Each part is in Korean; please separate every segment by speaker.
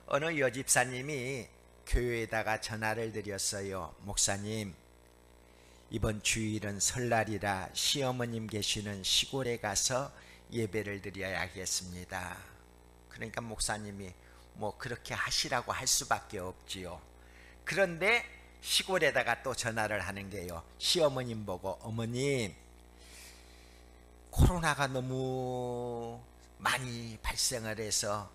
Speaker 1: 어느 여집사님이 교회에다가 전화를 드렸어요. 목사님, 이번 주일은 설날이라 시어머님 계시는 시골에 가서 예배를 드려야겠습니다. 그러니까 목사님이 뭐 그렇게 하시라고 할 수밖에 없지요. 그런데 시골에다가 또 전화를 하는 게요. 시어머님 보고, 어머님, 코로나가 너무 많이 발생을 해서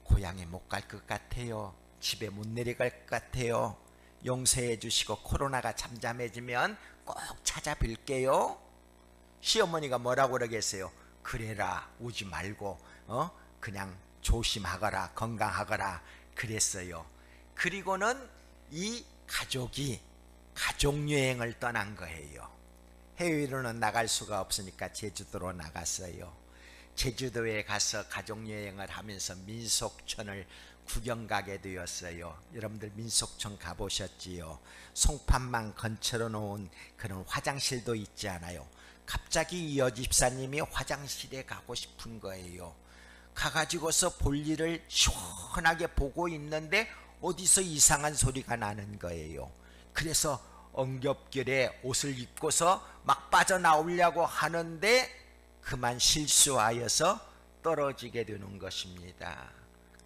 Speaker 1: 고향에 못 갈 것 같아요. 집에 못 내려갈 것 같아요. 용서해 주시고 코로나가 잠잠해지면 꼭 찾아뵐게요. 시어머니가 뭐라고 그러겠어요? 그래라, 오지 말고 그냥 조심하거라, 건강하거라 그랬어요. 그리고는 이 가족이 가족여행을 떠난 거예요. 해외로는 나갈 수가 없으니까 제주도로 나갔어요. 제주도에 가서 가족여행을 하면서 민속촌을 구경 가게 되었어요. 여러분들 민속촌 가보셨지요? 송판만 건쳐러 놓은 그런 화장실도 있지 않아요? 갑자기 이 여집사님이 화장실에 가고 싶은 거예요. 가가지고서 볼일을 시원하게 보고 있는데 어디서 이상한 소리가 나는 거예요. 그래서 엉겹결에 옷을 입고서 막 빠져나오려고 하는데 그만 실수하여서 떨어지게 되는 것입니다.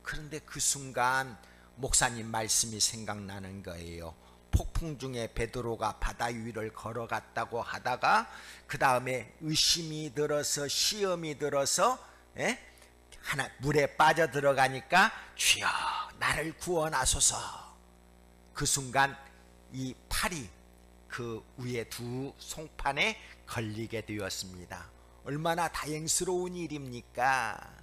Speaker 1: 그런데 그 순간 목사님 말씀이 생각나는 거예요. 폭풍 중에 베드로가 바다 위를 걸어갔다고 하다가 그 다음에 의심이 들어서 시험이 들어서 하나 물에 빠져 들어가니까 주여 나를 구원하소서. 그 순간 이 팔이 그 위에 두 송판에 걸리게 되었습니다. 얼마나 다행스러운 일입니까?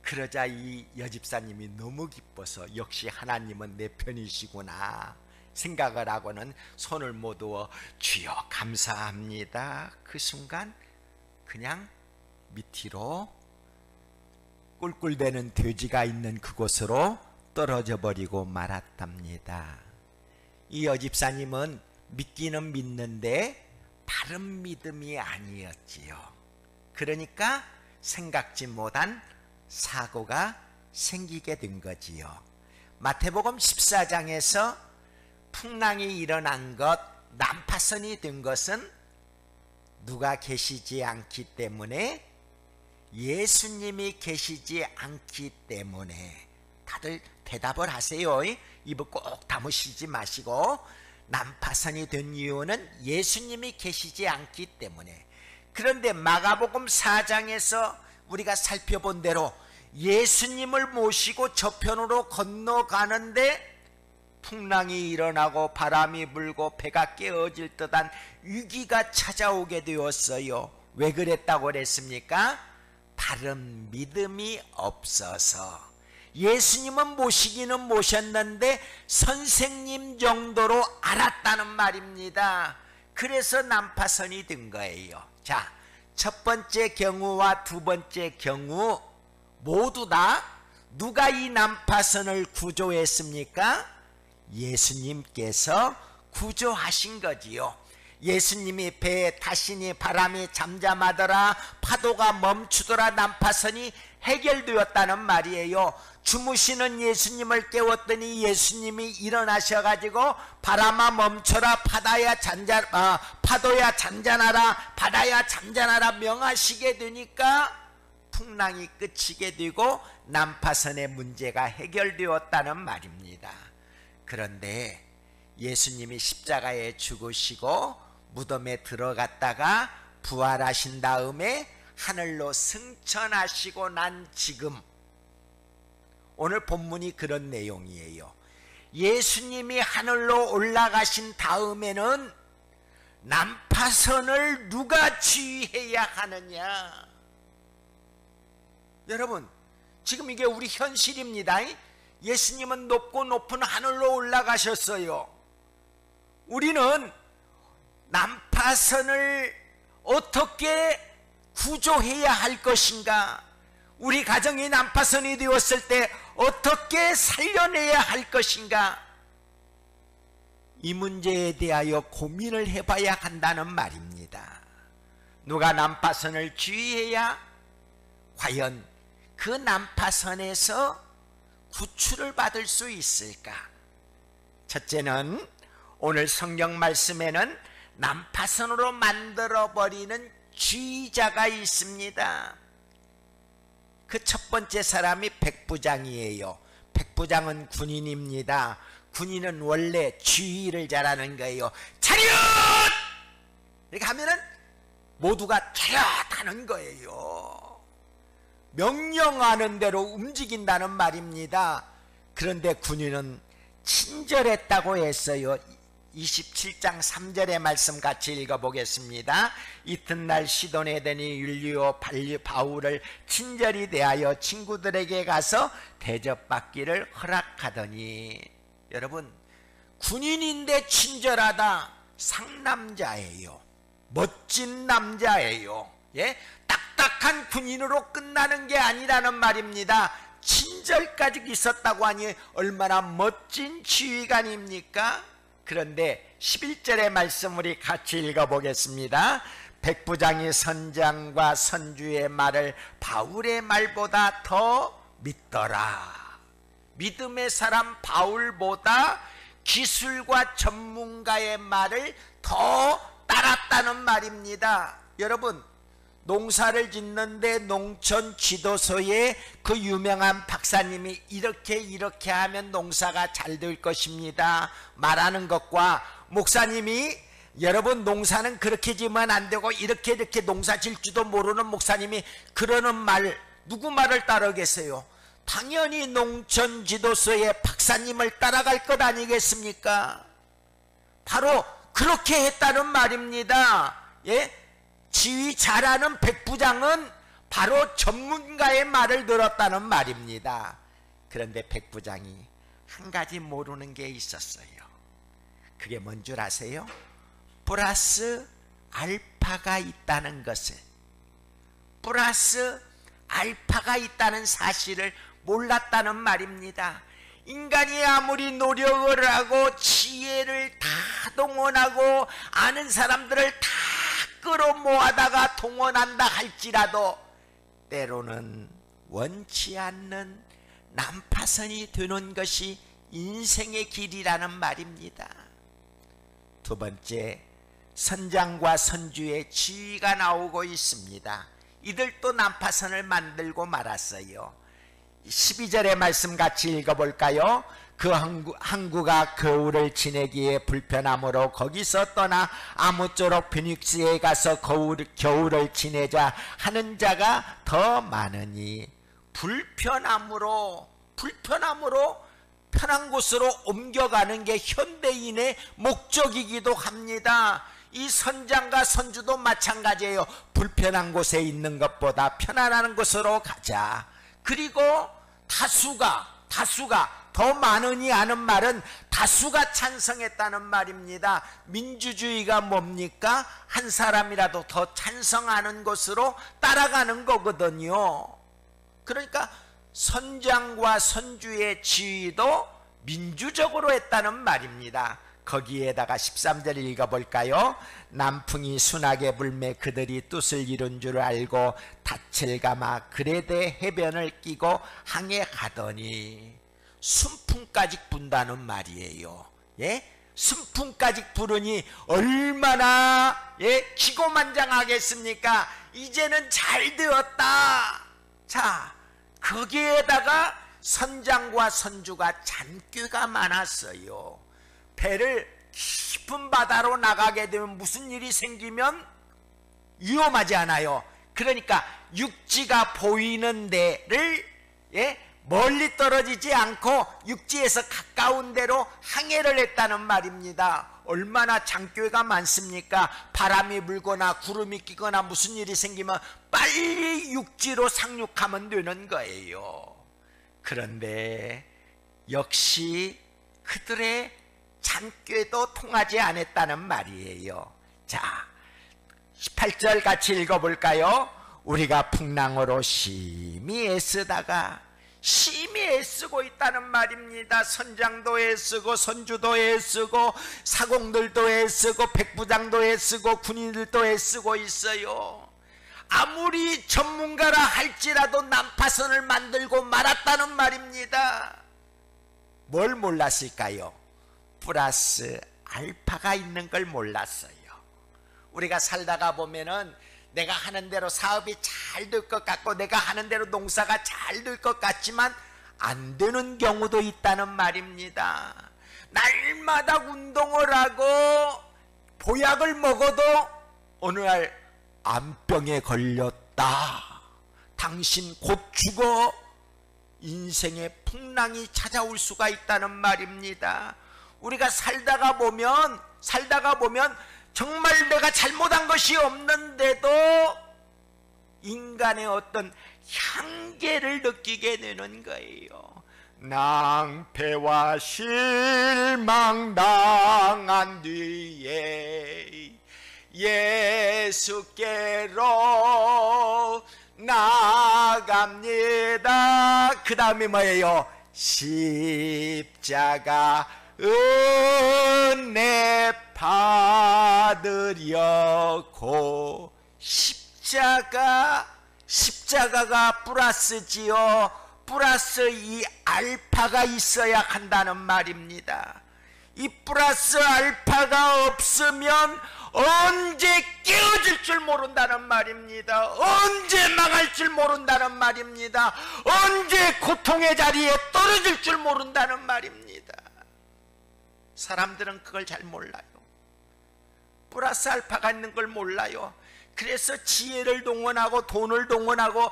Speaker 1: 그러자 이 여집사님이 너무 기뻐서 역시 하나님은 내 편이시구나 생각을 하고는 손을 모두어 주여 감사합니다. 그 순간 그냥 밑으로 꿀꿀대는 돼지가 있는 그곳으로 떨어져 버리고 말았답니다. 이 여집사님은 믿기는 믿는데 바른 믿음이 아니었지요. 그러니까 생각지 못한 사고가 생기게 된 거지요. 마태복음 14장에서 풍랑이 일어난 것, 난파선이 된 것은 누가 계시지 않기 때문에, 예수님이 계시지 않기 때문에. 다들 대답을 하세요. 입을 꼭 다무시지 마시고. 난파선이 된 이유는 예수님이 계시지 않기 때문에. 그런데 마가복음 4장에서 우리가 살펴본 대로 예수님을 모시고 저편으로 건너가는데 풍랑이 일어나고 바람이 불고 배가 깨어질 듯한 위기가 찾아오게 되었어요. 왜 그랬다고 그랬습니까? 바른 믿음이 없어서. 예수님은 모시기는 모셨는데 선생님 정도로 알았다는 말입니다. 그래서 난파선이 된 거예요. 자, 첫 번째 경우와 두 번째 경우 모두 다 누가 이 난파선을 구조했습니까? 예수님께서 구조하신 거지요. 예수님이 배에 타시니 바람이 잠잠하더라, 파도가 멈추더라, 난파선이 해결되었다는 말이에요. 주무시는 예수님을 깨웠더니 예수님이 일어나셔가지고 바람아 멈춰라, 파도야 잔잔하라, 바다야 잠잠하라 명하시게 되니까 풍랑이 그치게 되고 난파선의 문제가 해결되었다는 말입니다. 그런데 예수님이 십자가에 죽으시고 무덤에 들어갔다가 부활하신 다음에 하늘로 승천하시고 난 지금, 오늘 본문이 그런 내용이에요. 예수님이 하늘로 올라가신 다음에는 난파선을 누가 지휘해야 하느냐? 여러분, 지금 이게 우리 현실입니다. 예수님은 높고 높은 하늘로 올라가셨어요. 우리는 난파선을 어떻게 구조해야 할 것인가? 우리 가정이 난파선이 되었을 때 어떻게 살려내야 할 것인가? 이 문제에 대하여 고민을 해봐야 한다는 말입니다. 누가 난파선을 지휘해야 과연 그 난파선에서 구출을 받을 수 있을까? 첫째는 오늘 성경 말씀에는 난파선으로 만들어버리는 쥐자가 있습니다. 그 첫 번째 사람이 백부장이에요. 백부장은 군인입니다. 군인은 원래 주의를 잘하는 거예요. 차렷! 이렇게 하면은 모두가 차렷 하는 거예요. 명령하는 대로 움직인다는 말입니다. 그런데 군인은 친절했다고 했어요. 27장 3절의 말씀 같이 읽어보겠습니다. 이튿날 시돈에 드니 율리오 바울을 친절히 대하여 친구들에게 가서 대접받기를 허락하더니, 여러분, 군인인데 친절하다, 상남자예요. 멋진 남자예요. 예? 딱딱한 군인으로 끝나는 게 아니라는 말입니다. 친절까지 있었다고 하니 얼마나 멋진 지휘관입니까? 그런데 11절의 말씀 우리 같이 읽어보겠습니다. 백부장이 선장과 선주의 말을 바울의 말보다 더 믿더라. 믿음의 사람 바울보다 기술과 전문가의 말을 더 따랐다는 말입니다. 여러분, 농사를 짓는데 농촌 지도소에 그 유명한 박사님이 이렇게 하면 농사가 잘 될 것입니다 말하는 것과, 목사님이 여러분 농사는 그렇게 지으면 안 되고 이렇게 농사 질 줄도 모르는 목사님이 그러는 말, 누구 말을 따르겠어요? 당연히 농촌 지도소의 박사님을 따라갈 것 아니겠습니까? 바로 그렇게 했다는 말입니다. 예? 지휘 잘하는 백부장은 바로 전문가의 말을 들었다는 말입니다. 그런데 백부장이 한 가지 모르는 게 있었어요. 그게 뭔 줄 아세요? 플러스 알파가 있다는 것을, 플러스 알파가 있다는 사실을 몰랐다는 말입니다. 인간이 아무리 노력을 하고 지혜를 다 동원하고 아는 사람들을 다 끌어모아다가 동원한다 할지라도 때로는 원치 않는 난파선이 되는 것이 인생의 길이라는 말입니다. 두 번째, 선장과 선주의 지위가 나오고 있습니다. 이들도 난파선을 만들고 말았어요. 12절의 말씀 같이 읽어볼까요? 그 항구가 겨울을 지내기에 불편함으로 거기서 떠나 아무쪼록 피닉스에 가서 겨울을 지내자 하는 자가 더 많으니, 불편함으로 편한 곳으로 옮겨가는 게 현대인의 목적이기도 합니다. 이 선장과 선주도 마찬가지예요. 불편한 곳에 있는 것보다 편안한 곳으로 가자. 그리고 다수가 더 많으니 하는 말은 다수가 찬성했다는 말입니다. 민주주의가 뭡니까? 한 사람이라도 더 찬성하는 것으로 따라가는 거거든요. 그러니까 선장과 선주의 지위도 민주적으로 했다는 말입니다. 거기에다가 13절 읽어볼까요? 남풍이 순하게 불매 그들이 뜻을 이룬 줄 알고 닻을 감아 그레데 해변을 끼고 항해 가더니, 순풍까지 분다는 말이에요. 예? 순풍까지 부르니 얼마나 기고만장하겠습니까? 이제는 잘 되었다. 자, 거기에다가 선장과 선주가 잔꾀가 많았어요. 배를 깊은 바다로 나가게 되면 무슨 일이 생기면 위험하지 않아요. 그러니까 육지가 보이는 데를 멀리 떨어지지 않고 육지에서 가까운 데로 항해를 했다는 말입니다. 얼마나 잔꾀가 많습니까? 바람이 불거나 구름이 끼거나 무슨 일이 생기면 빨리 육지로 상륙하면 되는 거예요. 그런데 역시 그들의 잔꾀도 통하지 않았다는 말이에요. 자, 18절 같이 읽어볼까요? 우리가 풍랑으로 심히 애쓰다가, 심히 애쓰고 있다는 말입니다. 선장도 애쓰고 선주도 애쓰고 사공들도 애쓰고 백부장도 애쓰고 군인들도 애쓰고 있어요. 아무리 전문가라 할지라도 난파선을 만들고 말았다는 말입니다. 뭘 몰랐을까요? 플러스 알파가 있는 걸 몰랐어요. 우리가 살다가 보면은 내가 하는 대로 사업이 잘 될 것 같고 내가 하는 대로 농사가 잘 될 것 같지만 안 되는 경우도 있다는 말입니다. 날마다 운동을 하고 보약을 먹어도 어느 날 암병에 걸렸다. 당신 곧 죽어. 인생의 풍랑이 찾아올 수가 있다는 말입니다. 우리가 살다가 보면 정말 내가 잘못한 것이 없는데도 인간의 어떤 한계를 느끼게 되는 거예요. 낭패와 실망당한 뒤에 예수께로 나갑니다. 그 다음에 뭐예요? 십자가 은혜 받으려고. 십자가가 플러스지요. 플러스 이 알파가 있어야 한다는 말입니다. 이 플러스 알파가 없으면 언제 깨어질 줄 모른다는 말입니다. 언제 망할 줄 모른다는 말입니다. 언제 고통의 자리에 떨어질 줄 모른다는 말입니다. 사람들은 그걸 잘 몰라요. 플러스 알파가 있는 걸 몰라요. 그래서 지혜를 동원하고 돈을 동원하고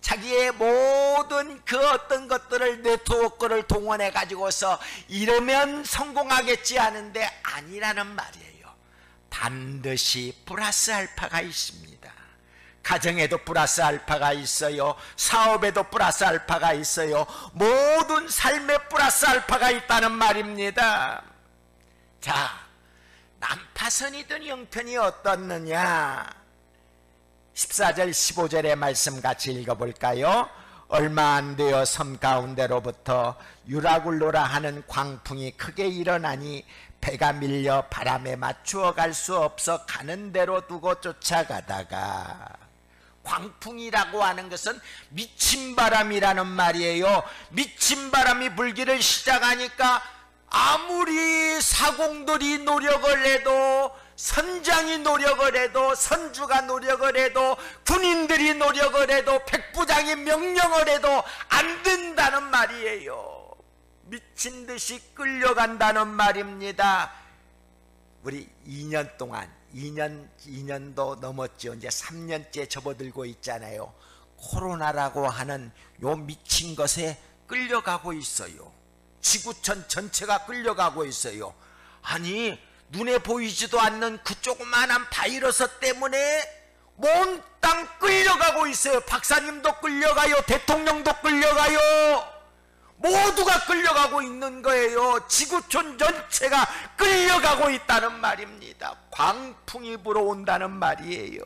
Speaker 1: 자기의 모든 그 어떤 것들을 네트워크를 동원해 가지고서 이러면 성공하겠지 하는데 아니라는 말이에요. 반드시 플러스 알파가 있습니다. 가정에도 플러스 알파가 있어요. 사업에도 플러스 알파가 있어요. 모든 삶에 플러스 알파가 있다는 말입니다. 자, 난파선이든 형편이 어떻느냐? 14절 15절의 말씀 같이 읽어볼까요? 얼마 안 되어 섬 가운데로부터 유라굴로라 하는 광풍이 크게 일어나니 배가 밀려 바람에 맞추어 갈 수 없어 가는 대로 두고 쫓아가다가. 광풍이라고 하는 것은 미친 바람이라는 말이에요. 미친 바람이 불기를 시작하니까 아무리 사공들이 노력을 해도, 선장이 노력을 해도, 선주가 노력을 해도, 군인들이 노력을 해도, 백부장이 명령을 해도 안 된다는 말이에요. 미친 듯이 끌려간다는 말입니다. 우리 2년 동안 2년도 넘었죠. 이제 3년째 접어들고 있잖아요. 코로나라고 하는 요 미친 것에 끌려가고 있어요. 지구촌 전체가 끌려가고 있어요. 아니, 눈에 보이지도 않는 그 조그만한 바이러스 때문에 몽땅 끌려가고 있어요. 박사님도 끌려가요. 대통령도 끌려가요. 모두가 끌려가고 있는 거예요. 지구촌 전체가 끌려가고 있다는 말입니다. 광풍이 불어온다는 말이에요.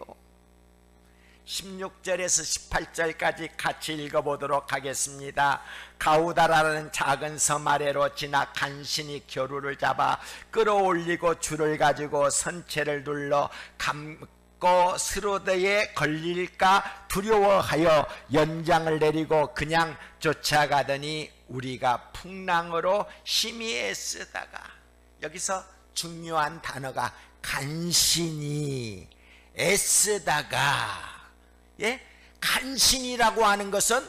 Speaker 1: 16절에서 18절까지 같이 읽어보도록 하겠습니다. 가우다라는 작은 섬 아래로 지나 간신히 겨루를 잡아 끌어올리고 줄을 가지고 선체를 눌러 감고 스로드에 걸릴까 두려워하여 연장을 내리고 그냥 쫓아가더니 우리가 풍랑으로 심히 애쓰다가. 여기서 중요한 단어가 간신히 애쓰다가. 예? 간신이라고 하는 것은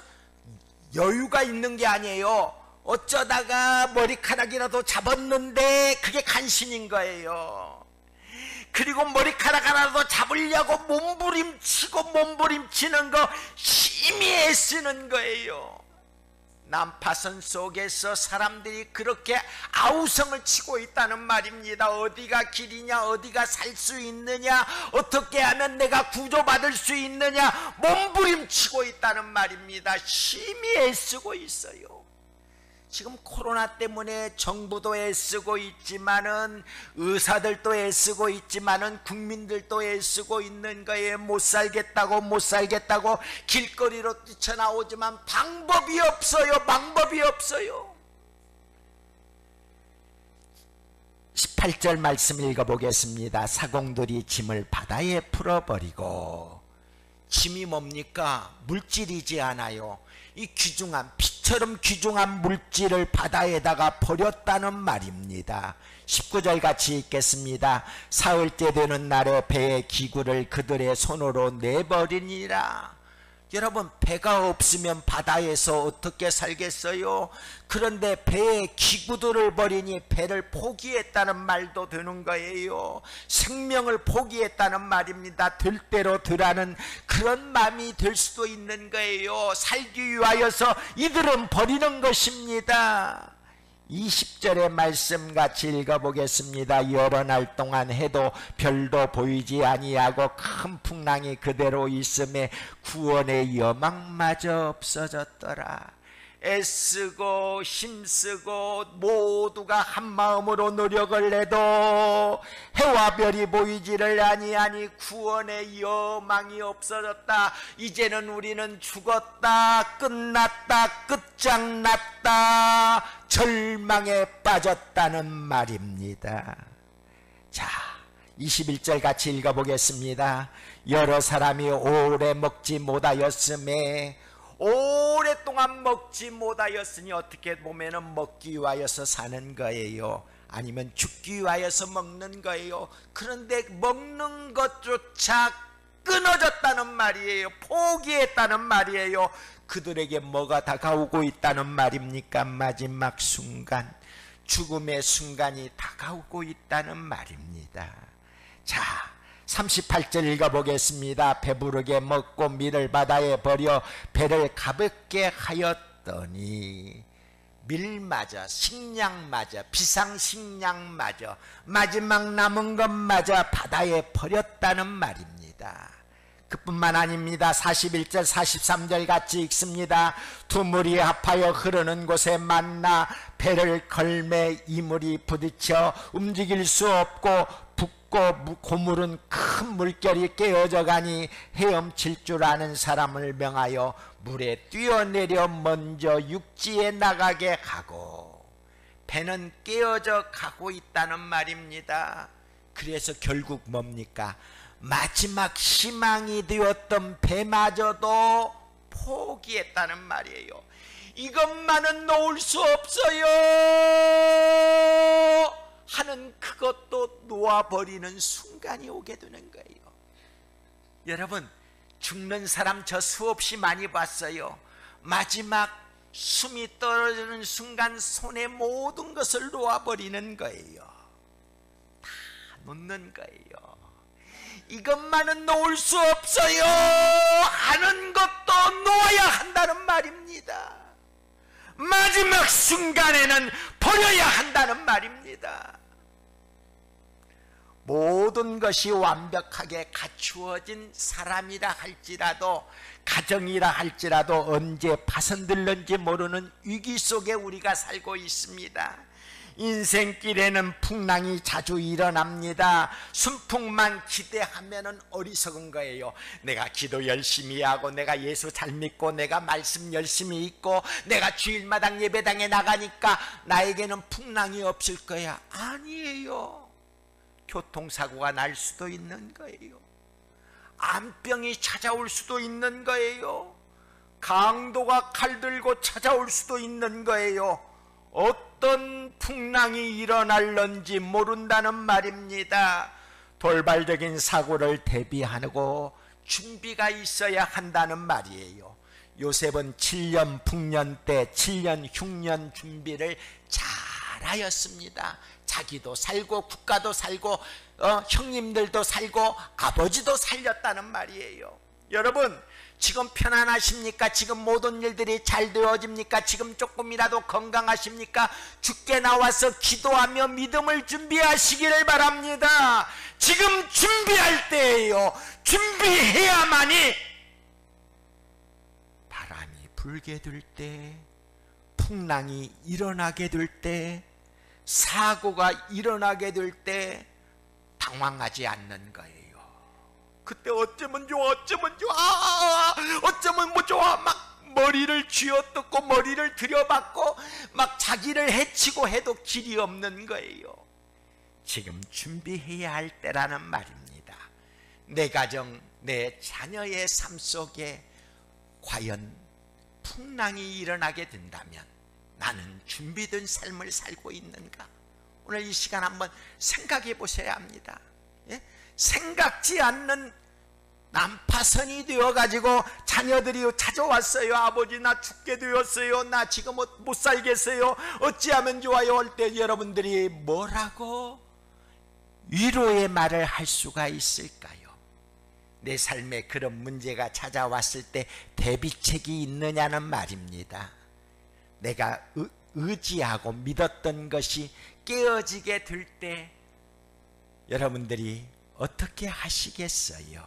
Speaker 1: 여유가 있는 게 아니에요. 어쩌다가 머리카락이라도 잡았는데 그게 간신인 거예요. 그리고 머리카락 하나라도 잡으려고 몸부림치는 거 힘이 애쓰는 거예요. 난파선 속에서 사람들이 그렇게 아우성을 치고 있다는 말입니다. 어디가 길이냐, 어디가 살 수 있느냐, 어떻게 하면 내가 구조받을 수 있느냐 몸부림치고 있다는 말입니다. 힘이 애쓰고 있어요. 지금 코로나 때문에 정부도 애쓰고 있지만은, 의사들도 애쓰고 있지만은, 국민들도 애쓰고 있는 거에 못 살겠다고 길거리로 뛰쳐나오지만 방법이 없어요. 방법이 없어요. 18절 말씀 읽어보겠습니다. 사공들이 짐을 바다에 풀어버리고. 짐이 뭡니까? 물질이지 않아요. 이 귀중한 피처럼 귀중한 물질을 바다에다가 버렸다는 말입니다. 19절 같이 읽겠습니다. 사흘째 되는 날에 배의 기구를 그들의 손으로 내버리니라. 여러분, 배가 없으면 바다에서 어떻게 살겠어요? 그런데 배의 기구들을 버리니 배를 포기했다는 말도 되는 거예요. 생명을 포기했다는 말입니다. 될 대로 되라는 그런 마음이 될 수도 있는 거예요. 살기 위하여서 이들은 버리는 것입니다. 20절의 말씀 같이 읽어보겠습니다. 여러 날 동안 해도 별도 보이지 아니하고 큰 풍랑이 그대로 있음에 구원의 여망마저 없어졌더라. 애쓰고 힘쓰고 모두가 한마음으로 노력을 해도 해와 별이 보이지를 아니하니 구원의 여망이 없어졌다. 이제는 우리는 죽었다, 끝났다, 끝장났다, 절망에 빠졌다는 말입니다. 자, 21절 같이 읽어보겠습니다. 여러 사람이 오래 먹지 못하였음에, 오랫동안 먹지 못하였으니 어떻게 보면 먹기 위하여서 사는 거예요. 아니면 죽기 위하여서 먹는 거예요. 그런데 먹는 것조차 끊어졌다는 말이에요. 포기했다는 말이에요. 그들에게 뭐가 다가오고 있다는 말입니까? 마지막 순간, 죽음의 순간이 다가오고 있다는 말입니다. 자, 38절 읽어보겠습니다. 배부르게 먹고 밀을 바다에 버려 배를 가볍게 하였더니, 밀마저 식량마저 비상식량마저 마지막 남은 것마저 바다에 버렸다는 말입니다. 그뿐만 아닙니다. 41절 43절 같이 읽습니다. 두 물이 합하여 흐르는 곳에 만나 배를 걸매 이물이 부딪혀 움직일 수 없고 붓고 고물은 큰 물결이 깨어져 가니 헤엄칠 줄 아는 사람을 명하여 물에 뛰어내려 먼저 육지에 나가게 하고, 배는 깨어져 가고 있다는 말입니다. 그래서 결국 뭡니까? 마지막 희망이 되었던 배마저도 포기했다는 말이에요. 이것만은 놓을 수 없어요 하는 그것도 놓아버리는 순간이 오게 되는 거예요. 여러분, 죽는 사람 저 수없이 많이 봤어요. 마지막 숨이 떨어지는 순간 손에 모든 것을 놓아버리는 거예요. 다 놓는 거예요. 이것만은 놓을 수 없어요 하는 것도 놓아야 한다는 말입니다. 마지막 순간에는 버려야 한다는 말입니다. 모든 것이 완벽하게 갖추어진 사람이라 할지라도, 가정이라 할지라도 언제 파손들는지 모르는 위기 속에 우리가 살고 있습니다. 인생길에는 풍랑이 자주 일어납니다. 순풍만 기대하면 어리석은 거예요. 내가 기도 열심히 하고, 내가 예수 잘 믿고, 내가 말씀 열심히 읽고, 내가 주일마당 예배당에 나가니까 나에게는 풍랑이 없을 거야. 아니에요. 교통사고가 날 수도 있는 거예요. 암병이 찾아올 수도 있는 거예요. 강도가 칼 들고 찾아올 수도 있는 거예요. 어떤 풍랑이 일어날는지 모른다는 말입니다. 돌발적인 사고를 대비하고 준비가 있어야 한다는 말이에요. 요셉은 7년 풍년 때 7년 흉년 준비를 잘하였습니다. 자기도 살고 국가도 살고 형님들도 살고 아버지도 살렸다는 말이에요. 여러분, 지금 편안하십니까? 지금 모든 일들이 잘 되어집니까? 지금 조금이라도 건강하십니까? 주께 나와서 기도하며 믿음을 준비하시기를 바랍니다. 지금 준비할 때예요. 준비해야만이 바람이 불게 될 때, 풍랑이 일어나게 될 때, 사고가 일어나게 될 때 당황하지 않는 거예요. 그때 어쩌면 좋아, 어쩌면 좋아, 어쩌면 뭐 좋아, 막 머리를 쥐어뜯고 머리를 들여받고 막 자기를 해치고 해도 길이 없는 거예요. 지금 준비해야 할 때라는 말입니다. 내 가정, 내 자녀의 삶 속에 과연 풍랑이 일어나게 된다면 나는 준비된 삶을 살고 있는가? 오늘 이 시간 한번 생각해 보셔야 합니다. 예? 생각지 않는 난파선이 되어가지고 자녀들이 찾아왔어요. 아버지 나 죽게 되었어요. 나 지금 못 살겠어요. 어찌하면 좋아요 할 때 여러분들이 뭐라고 위로의 말을 할 수가 있을까요? 내 삶에 그런 문제가 찾아왔을 때 대비책이 있느냐는 말입니다. 내가 의지하고 믿었던 것이 깨어지게 될 때 여러분들이 어떻게 하시겠어요?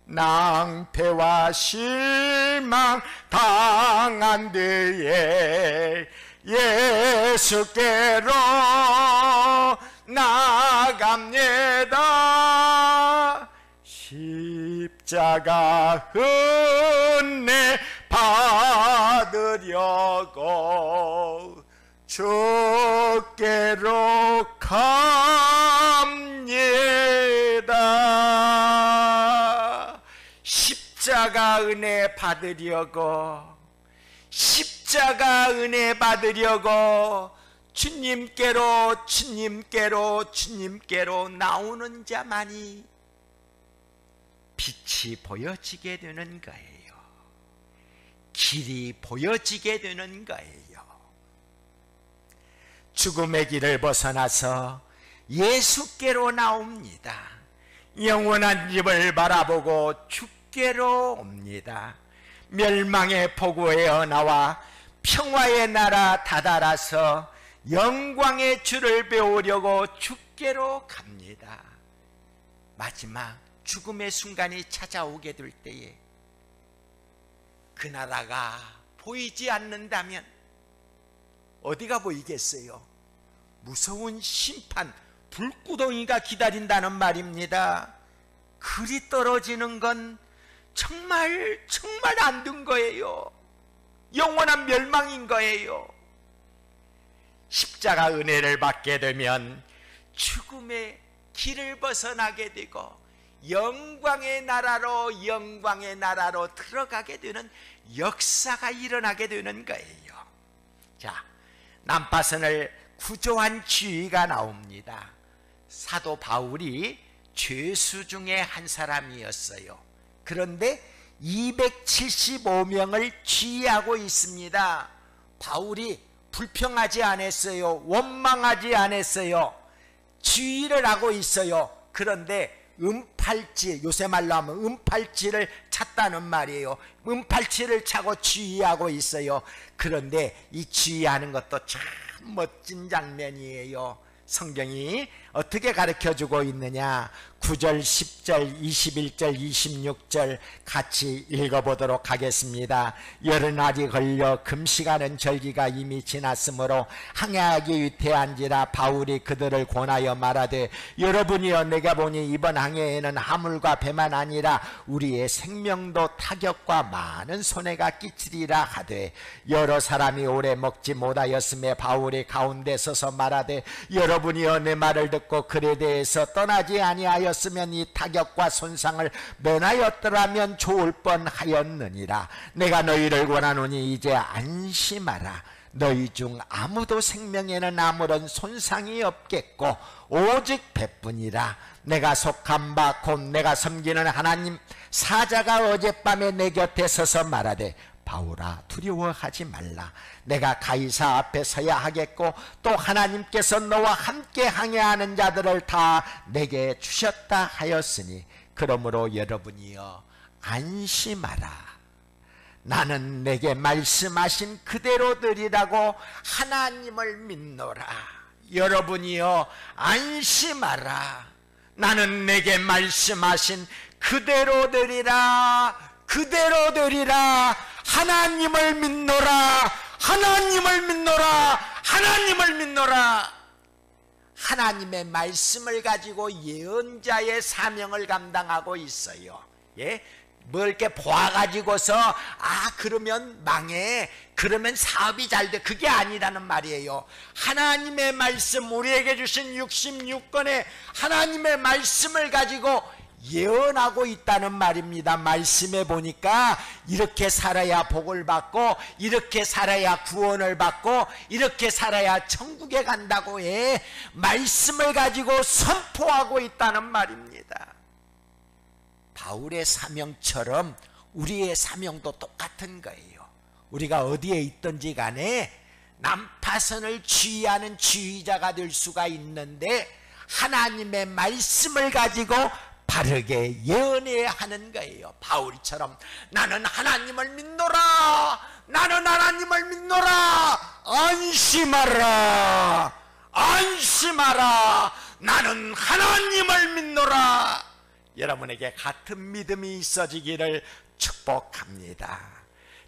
Speaker 1: 낭패와 실망 당한 뒤에 예수께로 나갑니다. 십자가 은혜 받으려고 주께로 갑니다. 십자가 은혜 받으려고, 십자가 은혜 받으려고 주님께로 주님께로 주님께로 나오는 자만이 빛이 보여지게 되는 거예요. 길이 보여지게 되는 거예요. 죽음의 길을 벗어나서 예수께로 나옵니다. 영원한 집을 바라보고 주께로 옵니다. 멸망의 포구에어 나와 평화의 나라 다다라서 영광의 주를 배우려고 주께로 갑니다. 마지막 죽음의 순간이 찾아오게 될 때에 그 나라가 보이지 않는다면 어디가 보이겠어요? 무서운 심판, 불구덩이가 기다린다는 말입니다. 글이 떨어지는 건 정말 안 된 거예요. 영원한 멸망인 거예요. 십자가 은혜를 받게 되면 죽음의 길을 벗어나게 되고 영광의 나라로 들어가게 되는 역사가 일어나게 되는 거예요. 자, 난파선을 구조한 지위가 나옵니다. 사도 바울이 죄수 중에 한 사람이었어요. 그런데 275명을 지휘하고 있습니다. 바울이 불평하지 않았어요. 원망하지 않았어요. 지휘를 하고 있어요. 그런데 은팔찌, 요새 말로 하면 은팔찌를 찼다는 말이에요. 은팔찌를 차고 지휘하고 있어요. 그런데 이 지휘하는 것도 참 멋진 장면이에요. 성경이 어떻게 가르쳐주고 있느냐? 9절, 10절, 21절, 26절 같이 읽어보도록 하겠습니다. 여름날이 걸려 금시가는 절기가 이미 지났으므로 항해하기 위태한지라 바울이 그들을 권하여 말하되 여러분이여 내가 보니 이번 항해에는 하물과 배만 아니라 우리의 생명도 타격과 많은 손해가 끼치리라 하되 여러 사람이 오래 먹지 못하였음에 바울이 가운데 서서 말하되 여러분이여 내 말을 듣고 글에 대해서 떠나지 아니하였으면 이 타격과 손상을 면하였더라면 좋을 뻔하였느니라. 내가 너희를 권하노니 이제 안심하라. 너희 중 아무도 생명에는 아무런 손상이 없겠고 오직 배뿐이라. 내가 속한 바 곧 내가 섬기는 하나님 사자가 어젯밤에 내 곁에 서서 말하되 바울아 두려워하지 말라. 내가 가이사 앞에 서야 하겠고 또 하나님께서 너와 함께 항해하는 자들을 다 내게 주셨다 하였으니 그러므로 여러분이여 안심하라. 나는 내게 말씀하신 그대로 되리라고 하나님을 믿노라. 여러분이여 안심하라. 나는 내게 말씀하신 그대로 되리라. 그대로 되리라. 하나님을 믿노라. 하나님을 믿노라. 하나님을 믿노라. 하나님의 말씀을 가지고 예언자의 사명을 감당하고 있어요. 예? 뭐 이렇게 보아가지고서 그러면 망해, 그러면 사업이 잘 돼, 그게 아니라는 말이에요. 하나님의 말씀, 우리에게 주신 66권의 하나님의 말씀을 가지고 예언하고 있다는 말입니다. 말씀에 보니까 이렇게 살아야 복을 받고 이렇게 살아야 구원을 받고 이렇게 살아야 천국에 간다고 해 말씀을 가지고 선포하고 있다는 말입니다. 바울의 사명처럼 우리의 사명도 똑같은 거예요. 우리가 어디에 있든지 간에 난파선을 지휘하는 지휘자가 될 수가 있는데 하나님의 말씀을 가지고 바르게 예언해야 하는 거예요. 바울처럼 나는 하나님을 믿노라, 나는 하나님을 믿노라, 안심하라, 안심하라, 나는 하나님을 믿노라. 여러분에게 같은 믿음이 있어지기를 축복합니다.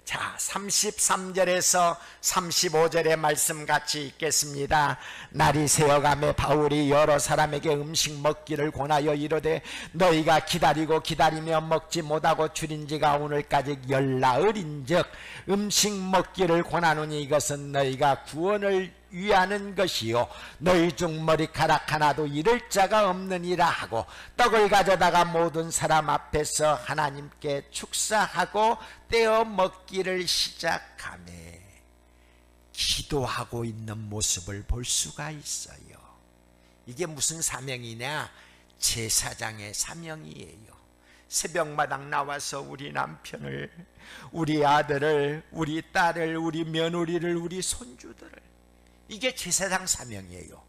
Speaker 1: 자, 33절에서 35절의 말씀 같이 읽겠습니다. 날이 새어가매 바울이 여러 사람에게 음식 먹기를 권하여 이르되 너희가 기다리고 기다리며 먹지 못하고 줄인 지가 오늘까지 열나흘인즉 음식 먹기를 권하노니 이것은 너희가 구원을 위하는 것이요 너희 중 머리카락 하나도 잃을 자가 없느니라 하고 떡을 가져다가 모든 사람 앞에서 하나님께 축사하고 떼어 먹기를 시작하매 기도하고 있는 모습을 볼 수가 있어요. 이게 무슨 사명이냐? 제사장의 사명이에요. 새벽마당 나와서 우리 남편을, 우리 아들을, 우리 딸을, 우리 며느리를, 우리 손주들을, 이게 제사장 사명이에요.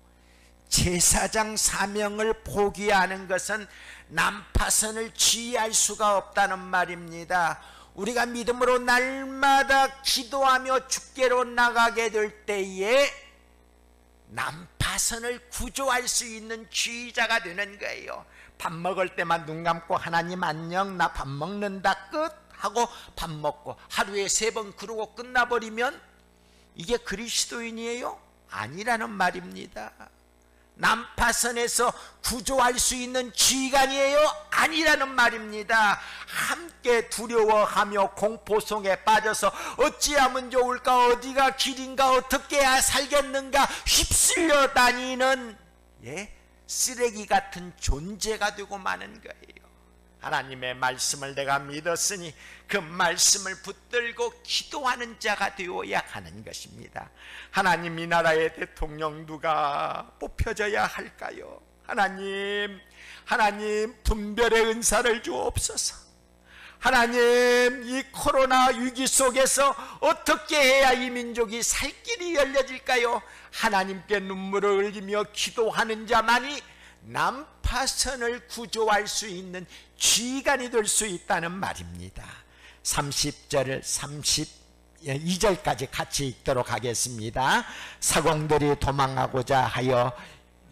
Speaker 1: 제사장 사명을 포기하는 것은 난파선을 지휘할 수가 없다는 말입니다. 우리가 믿음으로 날마다 기도하며 주께로 나가게 될 때에 난파선을 구조할 수 있는 지휘자가 되는 거예요. 밥 먹을 때만 눈 감고 하나님 안녕 나 밥 먹는다 끝 하고 밥 먹고 하루에 3번 그러고 끝나버리면 이게 그리스도인이에요? 아니라는 말입니다. 난파선에서 구조할 수 있는 지휘관이에요? 아니라는 말입니다. 함께 두려워하며 공포성에 빠져서 어찌하면 좋을까, 어디가 길인가, 어떻게 해야 살겠는가 휩쓸려 다니는 쓰레기 같은 존재가 되고 마는 거예요. 하나님의 말씀을 내가 믿었으니 그 말씀을 붙들고 기도하는 자가 되어야 하는 것입니다. 하나님, 이 나라의 대통령 누가 뽑혀져야 할까요? 하나님, 하나님 분별의 은사를 주옵소서. 하나님, 이 코로나 위기 속에서 어떻게 해야 이 민족이 살 길이 열려질까요? 하나님께 눈물을 흘리며 기도하는 자만이 난파선을 구조할 수 있는 지휘관이 될 수 있다는 말입니다. 30절 32절까지 같이 읽도록 하겠습니다. 사공들이 도망하고자 하여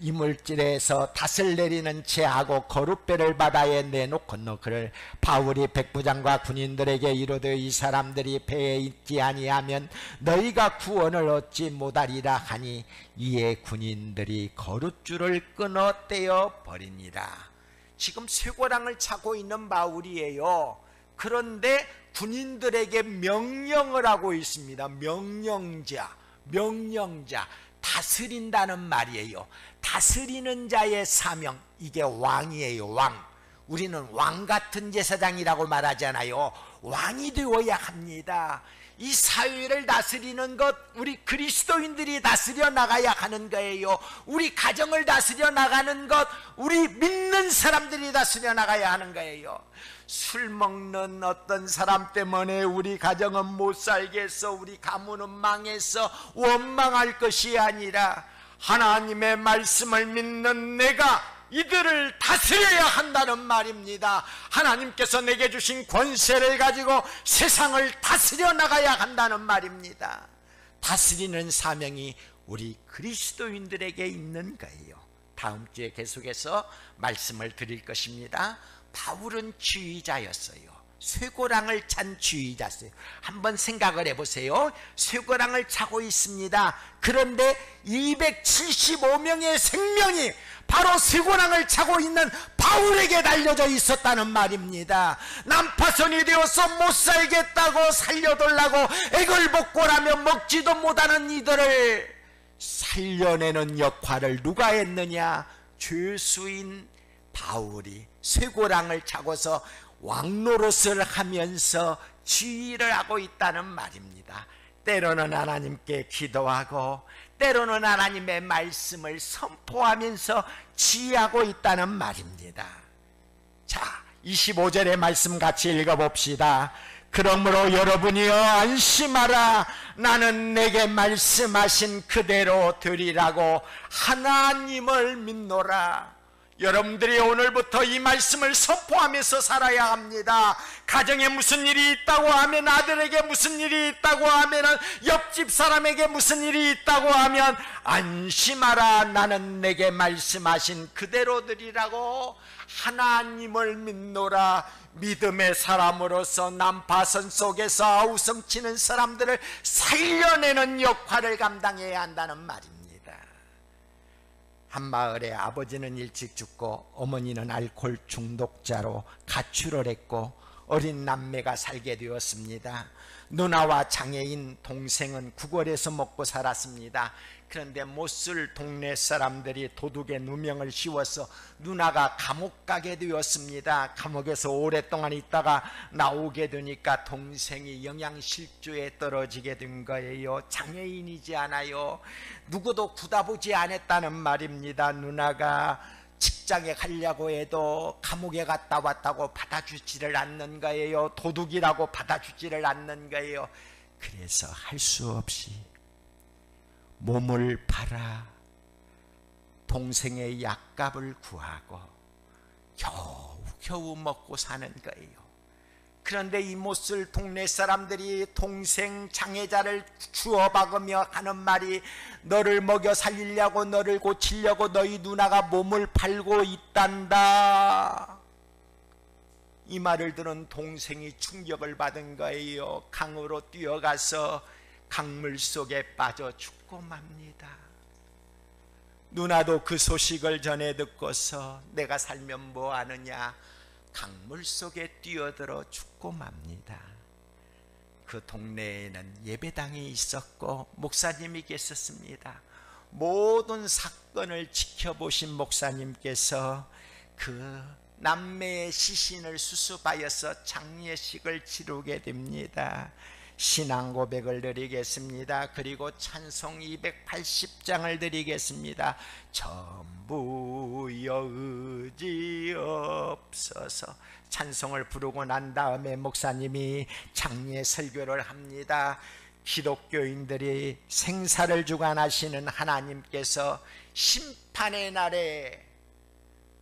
Speaker 1: 이물질에서 닷을 내리는 채하고 거룻배를 바다에 내놓고 그를 바울이 백부장과 군인들에게 이르되 이 사람들이 배에 있지 아니하면 너희가 구원을 얻지 못하리라 하니 이에 군인들이 거룻줄을 끊어 떼어 버리니라. 지금 쇠고랑을 차고 있는 바울이에요. 그런데 군인들에게 명령을 하고 있습니다. 명령자 다스린다는 말이에요. 다스리는 자의 사명, 이게 왕이에요. 왕. 우리는 왕 같은 제사장이라고 말하잖아요. 왕이 되어야 합니다. 이 사회를 다스리는 것, 우리 그리스도인들이 다스려 나가야 하는 거예요. 우리 가정을 다스려 나가는 것, 우리 믿는 사람들이 다스려 나가야 하는 거예요. 술 먹는 어떤 사람 때문에 우리 가정은 못 살겠어, 우리 가문은 망했어, 원망할 것이 아니라 하나님의 말씀을 믿는 내가 이들을 다스려야 한다는 말입니다. 하나님께서 내게 주신 권세를 가지고 세상을 다스려 나가야 한다는 말입니다. 다스리는 사명이 우리 그리스도인들에게 있는 거예요. 다음 주에 계속해서 말씀을 드릴 것입니다. 바울은 지휘자였어요. 쇠고랑을 찬 지휘자였어요. 한번 생각을 해보세요. 쇠고랑을 차고 있습니다. 그런데 275명의 생명이 바로 쇠고랑을 차고 있는 바울에게 달려져 있었다는 말입니다. 난파선이 되어서 못 살겠다고 살려달라고 액을 벗고라며 먹지도 못하는 이들을 살려내는 역할을 누가 했느냐? 죄수인 바울이 쇠고랑을 차고서 왕노릇을 하면서 지휘를 하고 있다는 말입니다. 때로는 하나님께 기도하고 때로는 하나님의 말씀을 선포하면서 지휘하고 있다는 말입니다. 자, 25절의 말씀 같이 읽어봅시다. 그러므로 여러분이여 안심하라. 나는 내게 말씀하신 그대로 드리라고 하나님을 믿노라. 여러분들이 오늘부터 이 말씀을 선포하면서 살아야 합니다. 가정에 무슨 일이 있다고 하면, 아들에게 무슨 일이 있다고 하면, 옆집 사람에게 무슨 일이 있다고 하면 안심하라. 나는 내게 말씀하신 그대로 드리라고 하나님을 믿노라. 믿음의 사람으로서 난파선 속에서 아우성치는 사람들을 살려내는 역할을 감당해야 한다는 말입니다. 한 마을에 아버지는 일찍 죽고 어머니는 알코올 중독자로 가출을 했고 어린 남매가 살게 되었습니다. 누나와 장애인 동생은 구걸해서 먹고 살았습니다. 그런데 못쓸 동네 사람들이 도둑의 누명을 씌워서 누나가 감옥 가게 되었습니다. 감옥에서 오랫동안 있다가 나오게 되니까 동생이 영양실조에 떨어지게 된 거예요. 장애인이지 않아요. 누구도 굳어보지 않았다는 말입니다. 누나가 직장에 가려고 해도 감옥에 갔다 왔다고 받아주지를 않는 거예요. 도둑이라고 받아주지를 않는 거예요. 그래서 할 수 없이 몸을 팔아 동생의 약값을 구하고 겨우 먹고 사는 거예요. 그런데 이 못쓸 동네 사람들이 동생 장애자를 주워박으며 하는 말이 너를 먹여 살리려고, 너를 고치려고 너희 누나가 몸을 팔고 있단다. 이 말을 들은 동생이 충격을 받은 거예요. 강으로 뛰어가서 강물 속에 빠져 죽고 맙니다. 누나도 그 소식을 전해 듣고서 내가 살면 뭐하느냐, 강물 속에 뛰어들어 죽고 맙니다. 그 동네에는 예배당이 있었고 목사님이 계셨습니다. 모든 사건을 지켜보신 목사님께서 그 남매의 시신을 수습하여서 장례식을 치르게 됩니다. 신앙 고백을 드리겠습니다. 그리고 찬송 280장을 드리겠습니다. 전부여 의지없어서 찬송을 부르고 난 다음에 목사님이 장례 설교를 합니다. 기독교인들이 생사를 주관하시는 하나님께서 심판의 날에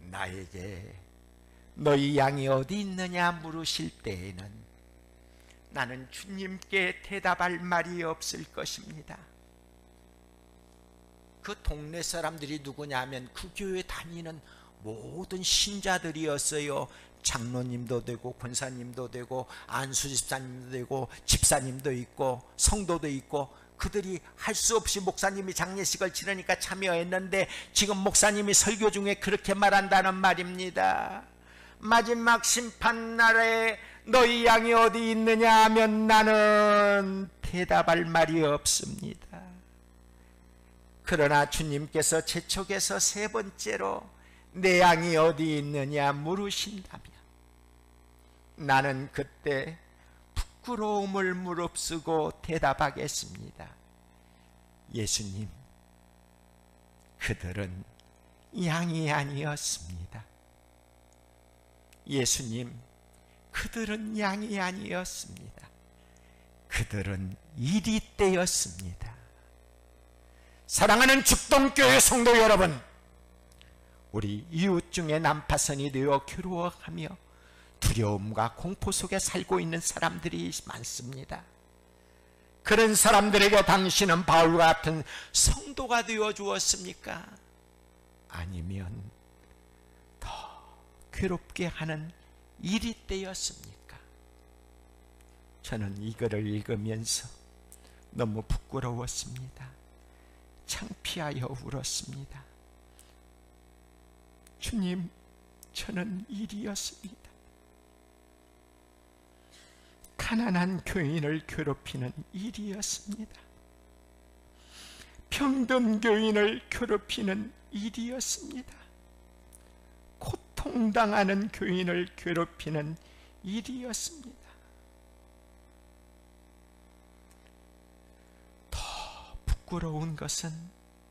Speaker 1: 나에게 너희 양이 어디 있느냐 물으실 때에는 나는 주님께 대답할 말이 없을 것입니다. 그 동네 사람들이 누구냐 하면 그 교회 다니는 모든 신자들이었어요. 장로님도 되고 권사님도 되고 안수집사님도 되고 집사님도 있고 성도도 있고, 그들이 할 수 없이 목사님이 장례식을 치르니까 참여했는데 지금 목사님이 설교 중에 그렇게 말한다는 말입니다. 마지막 심판날에 너희 양이 어디 있느냐 하면 나는 대답할 말이 없습니다. 그러나 주님께서 재촉에서 세 번째로 내 양이 어디 있느냐 물으신다면 나는 그때 부끄러움을 무릅쓰고 대답하겠습니다. 예수님, 그들은 양이 아니었습니다. 예수님, 그들은 양이 아니었습니다. 그들은 이리떼였습니다. 사랑하는 죽동교회 성도 여러분, 우리 이웃 중에 난파선이 되어 괴로워하며 두려움과 공포 속에 살고 있는 사람들이 많습니다. 그런 사람들에게 당신은 바울과 같은 성도가 되어 주었습니까? 아니면 더 괴롭게 하는 이리떼였습니까? 저는 이거를 읽으면서 너무 부끄러웠습니다. 창피하여 울었습니다. 주님, 저는 일이었습니다. 가난한 교인을 괴롭히는 일이었습니다. 병든 교인을 괴롭히는 일이었습니다. 당당하는 교인을 괴롭히는 일이었습니다. 더 부끄러운 것은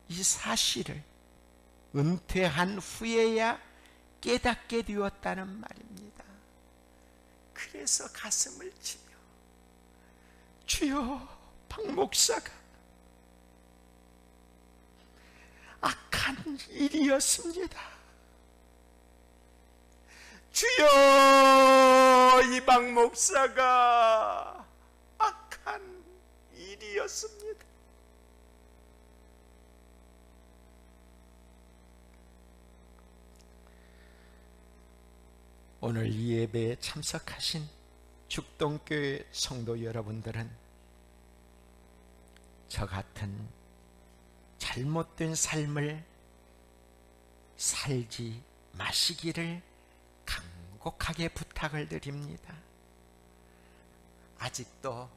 Speaker 1: 이 사실을 은퇴한 후에야 깨닫게 되었다는 말입니다. 그래서 가슴을 치며 주여, 박 목사가 악한 일이었습니다. 주여, 이 박 목사가 악한 일이었습니다. 오늘 이 예배에 참석하신 죽동교회 성도 여러분들은 저 같은 잘못된 삶을 살지 마시기를 간곡하게 부탁을 드립니다. 아직도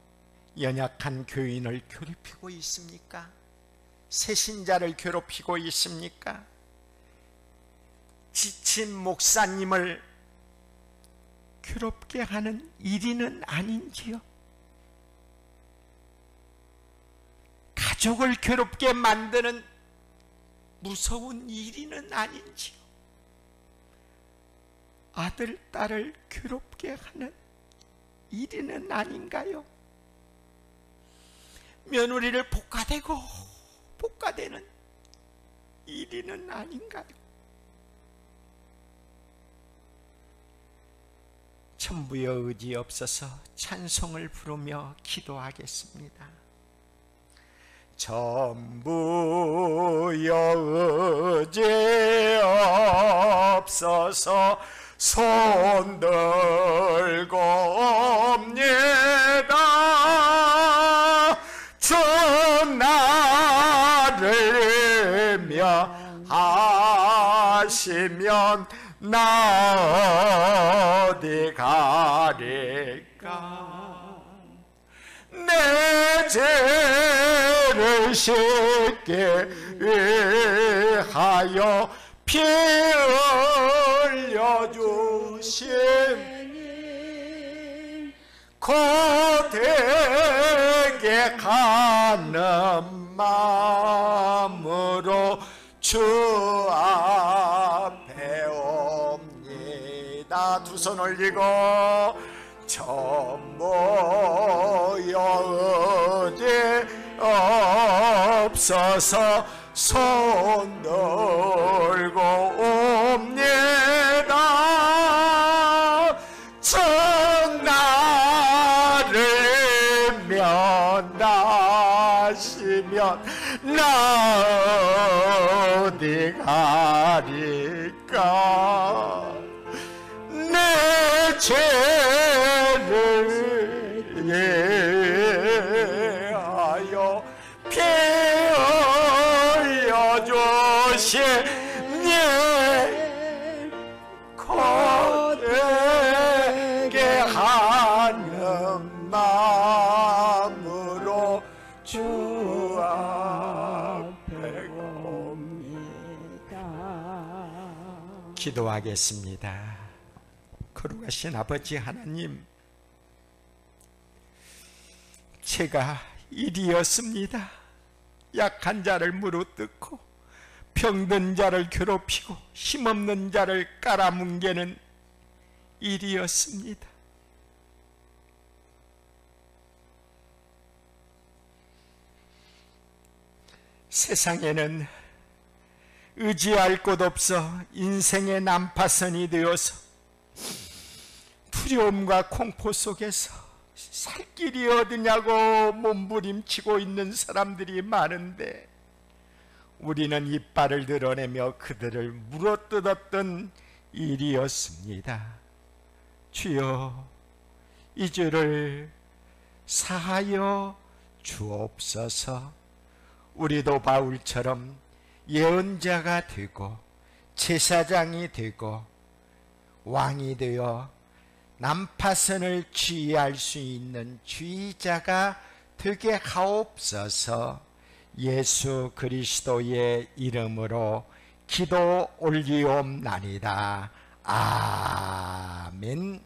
Speaker 1: 연약한 교인을 괴롭히고 있습니까? 새신자를 괴롭히고 있습니까? 지친 목사님을 괴롭게 하는 일이는 아닌지요? 가족을 괴롭게 만드는 무서운 일이는 아닌지요? 아들, 딸을 괴롭게 하는 일이는 아닌가요? 며느리를 볶아대는 일이는 아닌가요? 천부의 의지 없어서 찬송을 부르며 기도하겠습니다. 천부의 의지 없어서 손 들고 옵니다. 주 나를 명하시면 나 어디 가리까. 내 죄를 씻게 하여 피 흘려주신 고되게 가는 마음으로 주 앞에 옵니다. 두 손 올리고 천부의 의지 없어서 손 들고 옵니다. 저 나를 면하시면 나 어디 가리까. 내 죄를 예하여 피 흘려주신 예 고되게 하는 마음으로 주 앞에 옵니다. 기도하겠습니다. 거룩하신 아버지 하나님, 제가 일이었습니다. 약한 자를 무릇뜯고 병든 자를 괴롭히고 힘없는 자를 깔아뭉개는 일이었습니다. 세상에는 의지할 곳 없어 인생의 난파선이 되어서 두려움과 공포 속에서 살 길이 어디냐고 몸부림치고 있는 사람들이 많은데, 우리는 이빨을 드러내며 그들을 물어뜯었던 일이었습니다. 주여, 이 죄를 사하여 주옵소서. 우리도 바울처럼 예언자가 되고 제사장이 되고 왕이 되어 난파선을 지휘할 수 있는 지휘자가 되게 하옵소서. 예수 그리스도의 이름으로 기도 올리옵나이다. 아멘.